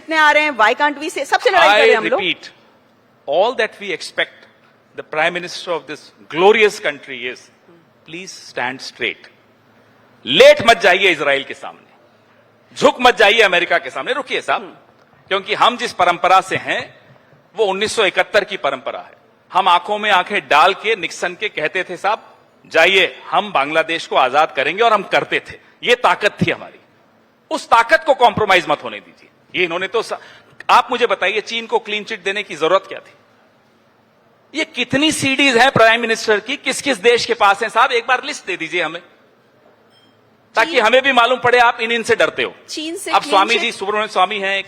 इतने आ रहे हैं, व्हाई कांट वी से, सबसे लड़ाई कर रहे हैं हम लोग। I repeat, all that we expect the Prime Minister of this glorious country is, please stand straight. Late मत जाइए इजराइल के सामने, झुक मत जाइए अमेरिका के सामने, रुकिए साहब, क्योंकि हम जिस परंपरा से हैं वो 1971 की परंपरा है। हम आंखों में आंखें डाल के निक्सन के कहते थे साहब जाइए हम बांग्लादेश को आजाद करेंगे, और हम करते थे, ये ताकत थी हमारी। उस ताकत को कॉम्प्रोमाइज मत होने दीजिए। ये इन्होंने तो आप मुझे बताइए चीन को क्लीन चिट देने की जरूरत क्या थी? ये कितनी सीडीज हैं प्राइम मिनिस्टर की, किस किस देश के पास हैं साहब, एक बार लिस्ट दे दीजिए हमें, ताकि हमें भी मालूम पड़े आप इन से डरते हो। चीन से अब स्वामी जी, सुब्रमण्यम स्वामी हैं,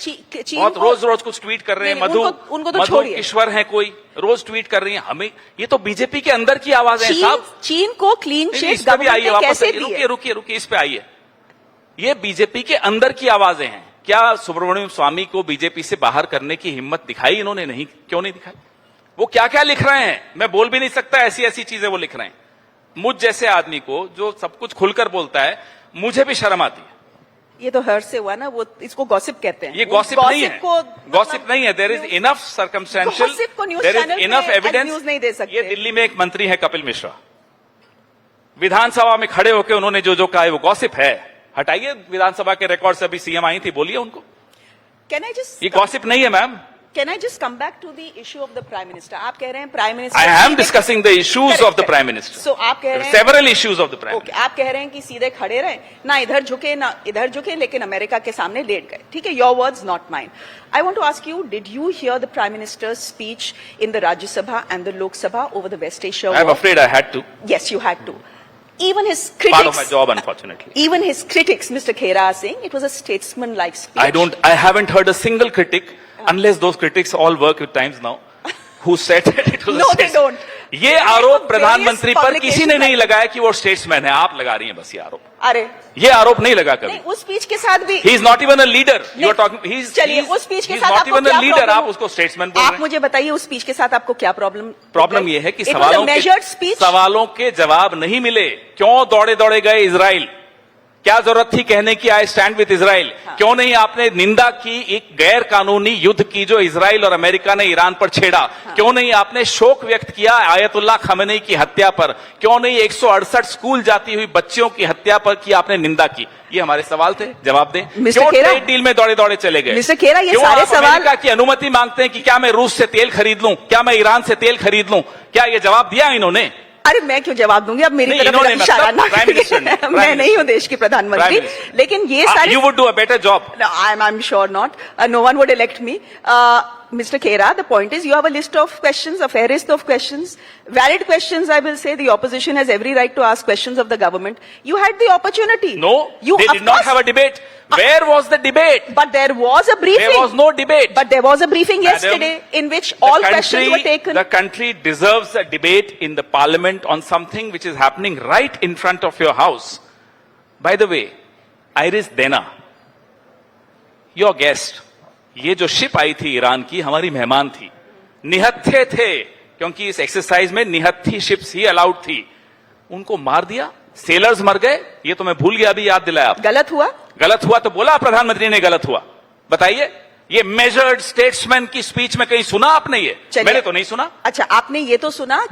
बहुत रोज रोज कुछ ट्वीट कर रहे हैं, उनको तो छोड़िए, ईश्वर हैं कोई, रोज ट्वीट कर रही हैं। हमें ये तो बीजेपी के अंदर की आवाज है साहब। चीन को क्लीन चिट आइए वापस, रुकिए इस पे आइए। ये बीजेपी के अंदर की आवाजें हैं। क्या सुब्रमण्यम स्वामी को बीजेपी से बाहर करने की हिम्मत दिखाई इन्होंने? नहीं, क्यों नहीं दिखाई? वो क्या क्या लिख रहे हैं मैं बोल भी नहीं सकता, ऐसी ऐसी चीजें वो लिख रहे हैं। मुझ जैसे आदमी को जो सब कुछ खुलकर बोलता है, मुझे भी शर्म आती है। ये तो हर्ष से हुआ ना, वो इसको गॉसिप कहते हैं। ये गॉसिप नहीं है, गॉसिप नहीं है। There is enough circumstantial, there is enough evidence. नहीं दे सकते। ये दिल्ली में एक मंत्री है कपिल मिश्रा, विधानसभा में खड़े होकर उन्होंने जो जो कहा है वो गॉसिप है। हटाइए विधानसभा के रिकॉर्ड से, अभी सीएम आई थी, बोलिए उनको। कैन आई जस्ट, ये गॉसिप नहीं है ma'am. Can I just come back to the issue of the Prime Minister? आप कह रहे हैं Prime Minister. I am discussing the issues of the Prime Minister. So आप कह रहे हैं several issues of the Prime Minister. आप कह रहे हैं कि सीधे खड़े रहे, ना इधर झुके ना इधर झुके, लेकिन अमेरिका के सामने लेट गए। ठीक है, your words not mine. I want to ask you, did you hear the Prime Minister's speech in the Rajya Sabha and the Lok Sabha over the West Asia war? I'm afraid I had to. Yes, you had to. Even his critics, part of my job, unfortunately. Even his critics, Mr. Khera, are saying it was a statesman-like speech. I haven't heard a single critic, unless those critics all work with Times Now, who said that it was no, they don't. ये आरोप प्रधानमंत्री पर किसी ने नहीं लगाया कि वो स्टेट्समैन है, आप लगा रही हैं बस ये आरोप। अरे ये आरोप नहीं लगा कभी। नहीं, उस स्पीच के साथ भी he is not even a leader. You are talking, चलिए उस स्पीच के साथ नॉट आपको इवन अ लीडर, आप उसको स्टेट्समैन बोल रहे हैं। आप मुझे बताइए उस स्पीच के साथ आपको क्या प्रॉब्लम ये है कि सवालों के जवाब नहीं मिले। क्यों दौड़े दौड़े गए इजराइल? क्या जरूरत थी कहने की आई स्टैंड विद इजराइल? क्यों नहीं आपने निंदा की एक गैर कानूनी युद्ध की जो इजराइल और अमेरिका ने ईरान पर छेड़ा? क्यों नहीं आपने शोक व्यक्त किया आयतुल्लाह खमेनी की हत्या पर? क्यों नहीं 168 स्कूल जाती हुई बच्चियों की हत्या पर की आपने निंदा की? ये हमारे सवाल थे, जवाब दें। क्यों ट्रेड डील में दौड़े दौड़े चले गए? मिस्टर खेरा, ये सारे सवाल अमेरिका की अनुमति मांगते हैं कि क्या मैं रूस से तेल खरीद लूं, क्या मैं ईरान से तेल खरीद लूं? क्या ये जवाब दिया इन्होंने? अरे मैं क्यों जवाब दूंगी? अब मेरी तरफ इशारा ना करिए। मैं नहीं हूं देश की प्रधानमंत्री, लेकिन ये सारे you would do a better job. I'm sure not. No one would elect me. Mr. Khera, the point is you have a list of questions, a fair list of questions, valid questions. I will say the opposition has every right to ask questions of the government. You had the opportunity. No, they did not have a debate. Where was the debate? But there was a briefing. There was no debate. But there was a briefing yesterday in which all questions were taken. The country deserves a debate in the parliament on something which is happening right in front of your house. By the way, Iris Dena, your guest, ये जो ship आई थी Iran की, हमारी मेहमान थी, निहत्थे थे, क्योंकि इस एक्सरसाइज में निहत्थी शिप्स ही अलाउड थी। उनको मार दिया, सेलर्स मर गए, ये तो मैं भूल गया, अभी याद दिलाया। गलत हुआ? गलत हुआ तो बोला प्रधानमंत्री ने गलत हुआ। बताइए, ये मेजर्ड स्टेट्समैन की स्पीच में कहीं सुना आपने? ये मैंने तो नहीं सुना। अच्छा, आपने ये तो सुना